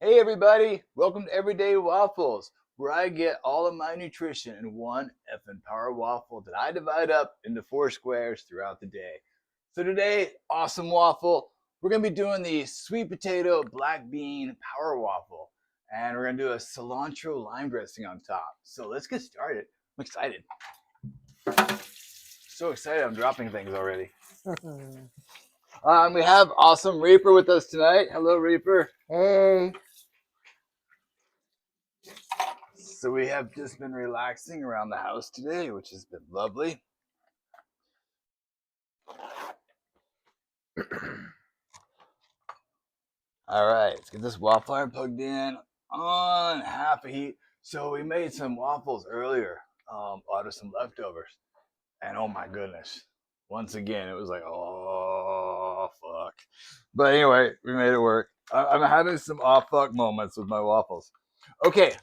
Hey everybody, welcome to Everyday Waffles, where I get all of my nutrition in one effing power waffle that I divide up into 4 squares throughout the day. So today, awesome waffle, we're going to be doing the sweet potato black bean power waffle. And we're going to do a cilantro-lime dressing on top. So let's get started. I'm excited. So excited, I'm dropping things already. We have awesome Reaper with us tonight. Hello, Reaper. Hey. So we have just been relaxing around the house today, which has been lovely. All right, let's get this waffle iron plugged in on half a heat. So we made some waffles earlier out of some leftovers. And oh my goodness, once again, it was like, oh, fuck. But anyway, we made it work. I'm having some fuck moments with my waffles. Okay,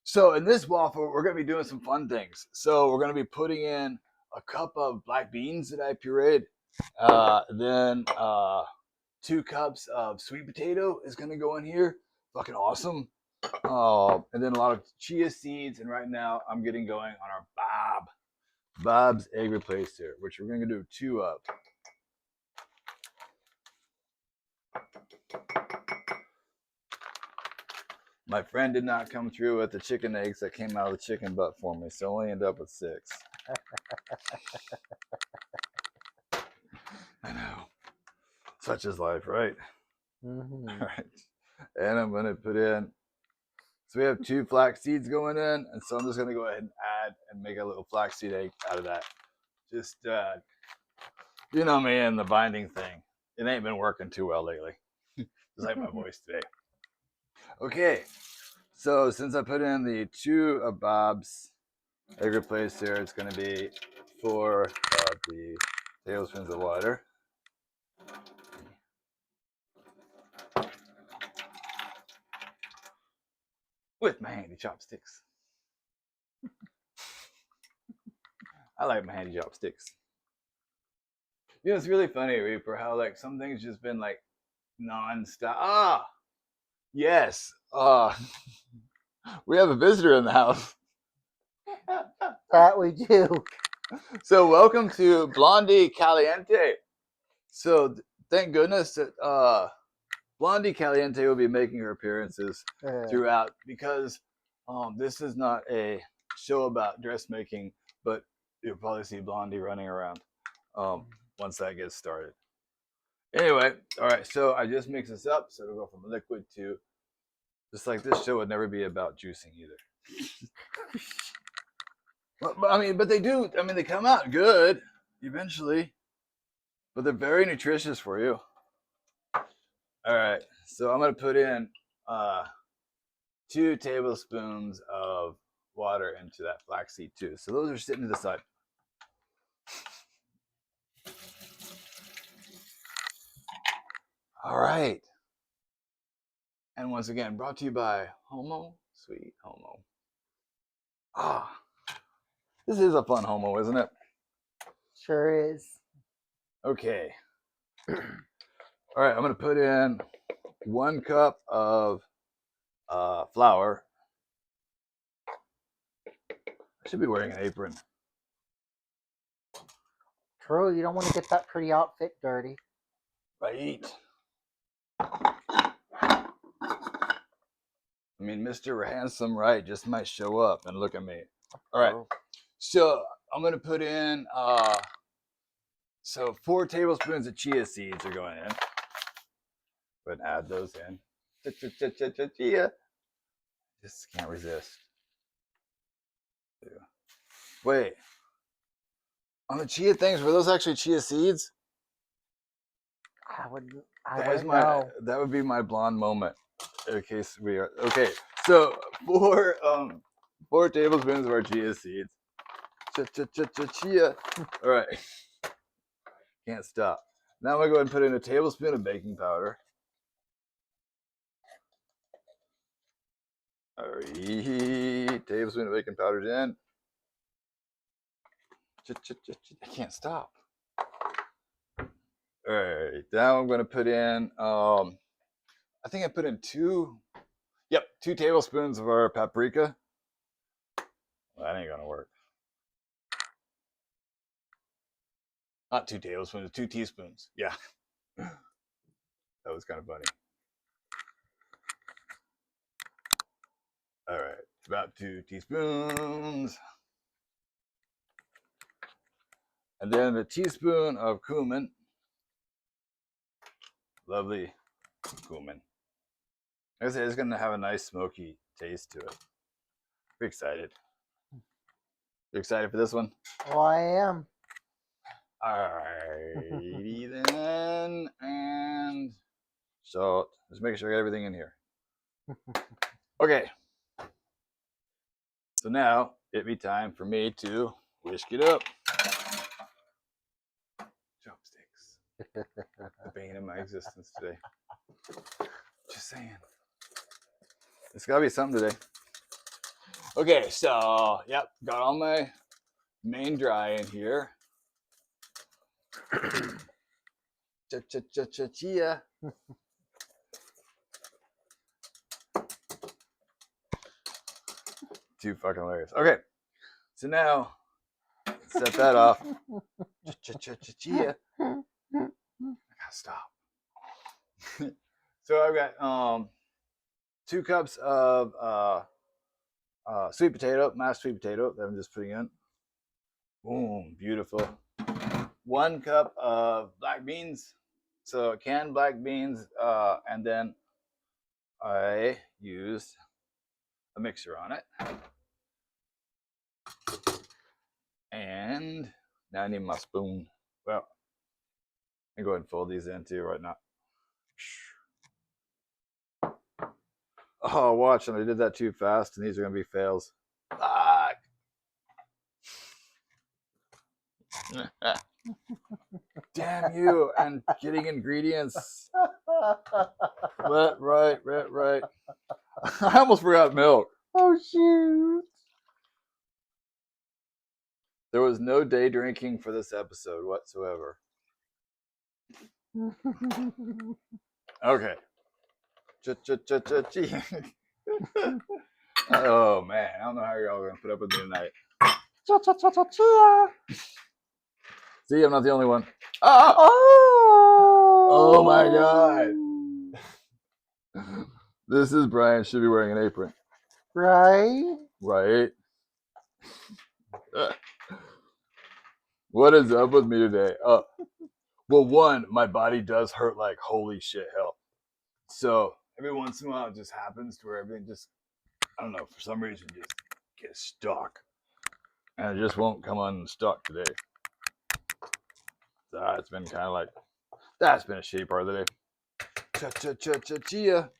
so in this waffle, we're going to be doing some fun things. So we're going to be putting in a cup of black beans that I pureed. Then 2 cups of sweet potato is going to go in here. Fucking awesome. And then a lot of chia seeds. And right now I'm getting going on our Bob's egg replacer, which we're going to do 2 of. My friend did not come through with the chicken eggs that came out of the chicken butt for me, so I only ended up with 6. I know. Such is life, right? Mm-hmm. All right. And I'm going to put in, so we have 2 flax seeds going in, and so I'm just going to go ahead and add and make a little flaxseed egg out of that. Just, you know me and the binding thing. It ain't been working too well lately. Just like my voice today. Okay. So since I put in the 2 of Bob's egg replacer, it's going to be 4 of the tablespoons of water. With my handy chopsticks. I like my handy chopsticks. You know, it's really funny, Reaper, how like some things just been like non-stop. Yes. We have a visitor in the house. That we do. So welcome to Blondie Caliente. So thank goodness that Blondie Caliente will be making her appearances throughout, because this is not a show about dressmaking, but you'll probably see Blondie running around once that gets started. Anyway, all right, so I just mix this up, so it'll go from liquid to, just like this show would never be about juicing either. but they do, they come out good eventually, but they're very nutritious for you. All right, so I'm gonna put in 2 tablespoons of water into that flaxseed too. So those are sitting to the side. All right. And once again, brought to you by Homo, Sweet Homo. This is a fun homo, isn't it? Sure is. Okay. All right, I'm going to put in 1 cup of flour. I should be wearing an apron. True, you don't want to get that pretty outfit dirty. Right. I mean, Mr. Handsome Right just might show up and look at me. All right. So I'm going to put in, so 4 tablespoons of chia seeds are going in. Go ahead and add those in. Chia. Just can't resist. Wait. On the chia things, were those actually chia seeds? I wouldn't know. That would be my blonde moment. In case we are okay. So 4 tablespoons of our chia seeds. Chia. All right. Can't stop. Now I'm gonna go ahead and put in a tablespoon of baking powder. All right. Tablespoon of baking powder's in. I can't stop. All right. Now I'm gonna put in. I think I put in 2 Yep, 2 tablespoons of our paprika. Well, that ain't gonna work. Not 2 tablespoons, 2 teaspoons. Yeah. That was kind of funny. All right, about 2 teaspoons. And then a teaspoon of cumin. Lovely cumin. Like I said, it's gonna have a nice smoky taste to it. Pretty excited. You excited for this one? Oh, I am. Alrighty then. And salt. Just making sure I got everything in here. Okay. So now it'd be time for me to whisk it up. Chopsticks. The bane of my existence today. Just saying. It's gotta be something today. Okay, so yep, got all my main dry in here. Chia. Too fucking hilarious. Okay, so now set that off. Chia. I gotta stop. So I've got 2 cups of sweet potato, mashed sweet potato that I'm just putting in. Boom, beautiful. 1 cup of black beans. So canned black beans, and then I used a mixer on it. And now I need my spoon. Well, I go ahead and fold these in too right now. Oh, watch, and I did that too fast, and these are gonna be fails. Fuck. Damn you, and getting ingredients. Right. I almost forgot milk. Oh, shoot. There was no day drinking for this episode whatsoever. Okay. Oh man, I don't know how y'all are gonna put up with me tonight. Chia. See, I'm not the only one. Oh my god. This is Brian. Should be wearing an apron. Right? Right? What is up with me today? Well, one, my body does hurt like holy shit hell. So every once in a while, it just happens to where everything just, I don't know, for some reason, just gets stuck. And it just won't come unstuck today. So it's been kind of like, that's been a shitty part of the day. Chia.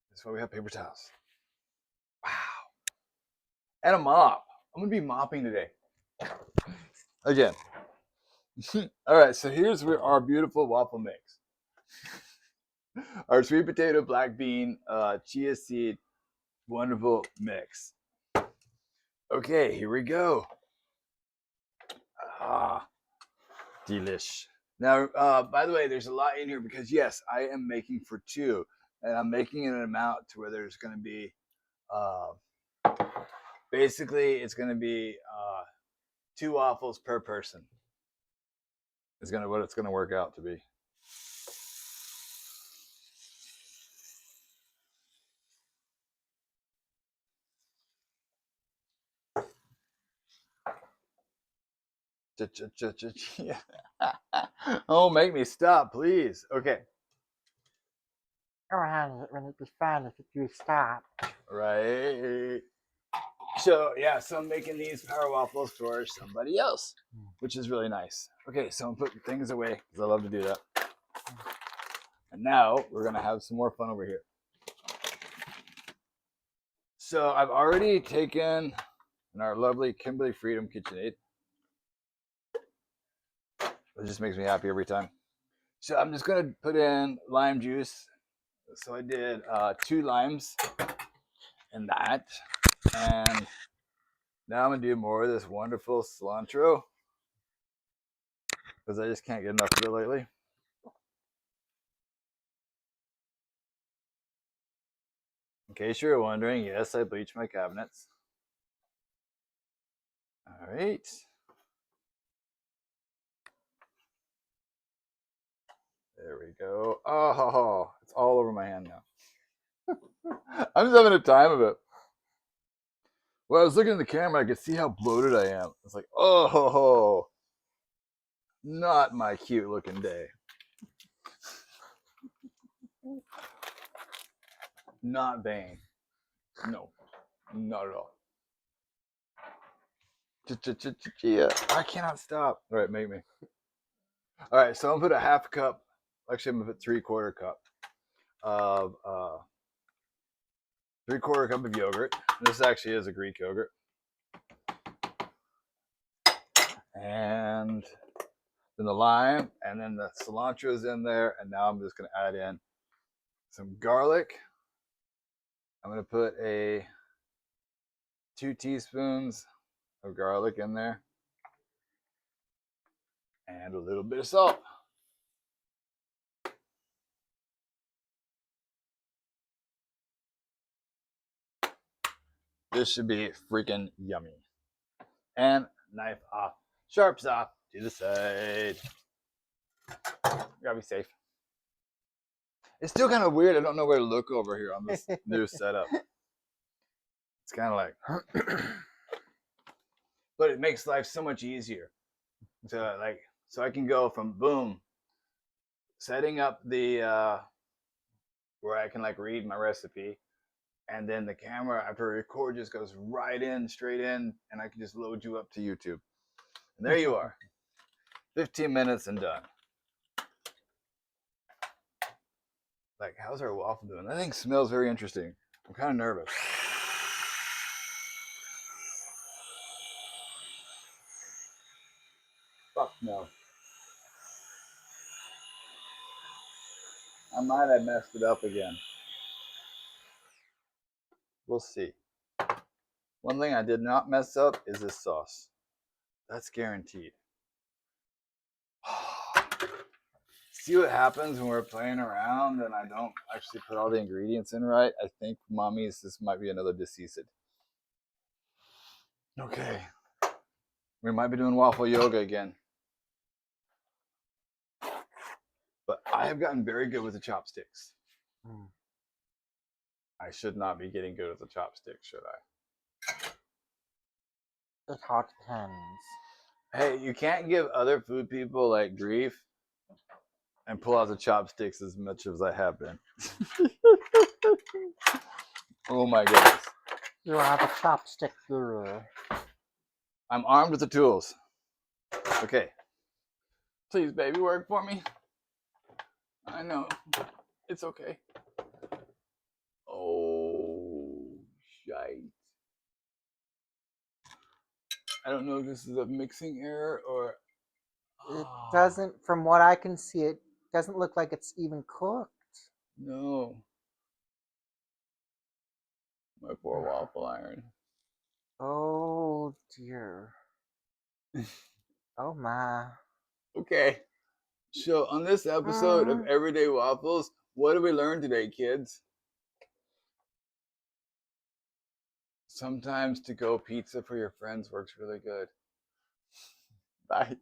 That's why we have paper towels. Wow. And a mop. I'm going to be mopping today. Again. All right, so here's our beautiful waffle mix. Our sweet potato, black bean, chia seed, wonderful mix. Okay, here we go. Ah, delish. Now, by the way, there's a lot in here because yes, I am making for 2, and I'm making it an amount to where there's going to be, basically, it's going to be 2 waffles per person. Is what it's going to work out to be. Oh, make me stop, please. Okay. Oh, honey, it wouldn't be fun if you stop. Right. So yeah, so I'm making these power waffles for somebody else, which is really nice. Okay, so I'm putting things away because I love to do that. And now we're gonna have some more fun over here. So I've already taken in our lovely Kimberly Freedom KitchenAid. It just makes me happy every time. So I'm just gonna put in lime juice. So I did 2 limes in that, and now I'm gonna do more of this wonderful cilantro because I just can't get enough of it lately. In case you're wondering, yes, I bleach my cabinets. All right. There we go. Oh, it's all over my hand now. I'm just having a time of it. When I was looking at the camera, I could see how bloated I am. It's like, oh, not my cute looking day. Not vain. No, not at all. Chia. I cannot stop. All right, make me. All right, so I'm gonna put a half cup. Actually, I'm gonna put 3/4 cup of 3/4 cup of yogurt. This actually is a Greek yogurt. And then the lime, and then the cilantro is in there. And now I'm just gonna add in some garlic. I'm gonna put 2 teaspoons of garlic in there, and a little bit of salt. This should be freaking yummy. And knife off, sharps off to the side. Gotta be safe. It's still kind of weird. I don't know where to look over here on this new setup. It's kind of like, but it makes life so much easier. So I can go from boom, setting up the where I can like read my recipe, and then the camera after I record just goes right in, straight in, and I can just load you up to YouTube. And there you are, 15 minutes and done. Like, how's our waffle doing? That thing smells very interesting. I'm kind of nervous. Fuck no. I might have messed it up again. We'll see. One thing I did not mess up is this sauce. That's guaranteed. See what happens when we're playing around and I don't actually put all the ingredients in right? I think, mommies, this might be another deceased. Okay. We might be doing waffle yoga again. But I have gotten very good with the chopsticks. I should not be getting good with the chopsticks, should I? It all depends. Hey, you can't give other food people like grief and pull out the chopsticks as much as I have been. Oh my goodness. You are the chopstick guru. I'm armed with the tools. Okay. Please, baby, work for me. I know. It's okay. Oh, shite. I don't know if this is a mixing error or... It doesn't, from what I can see, it doesn't look like it's even cooked. No. My poor waffle iron. Oh, dear. Oh, my. Okay. So on this episode of Everyday Waffles, what did we learn today, kids? Sometimes to-go pizza for your friends works really good. Bye.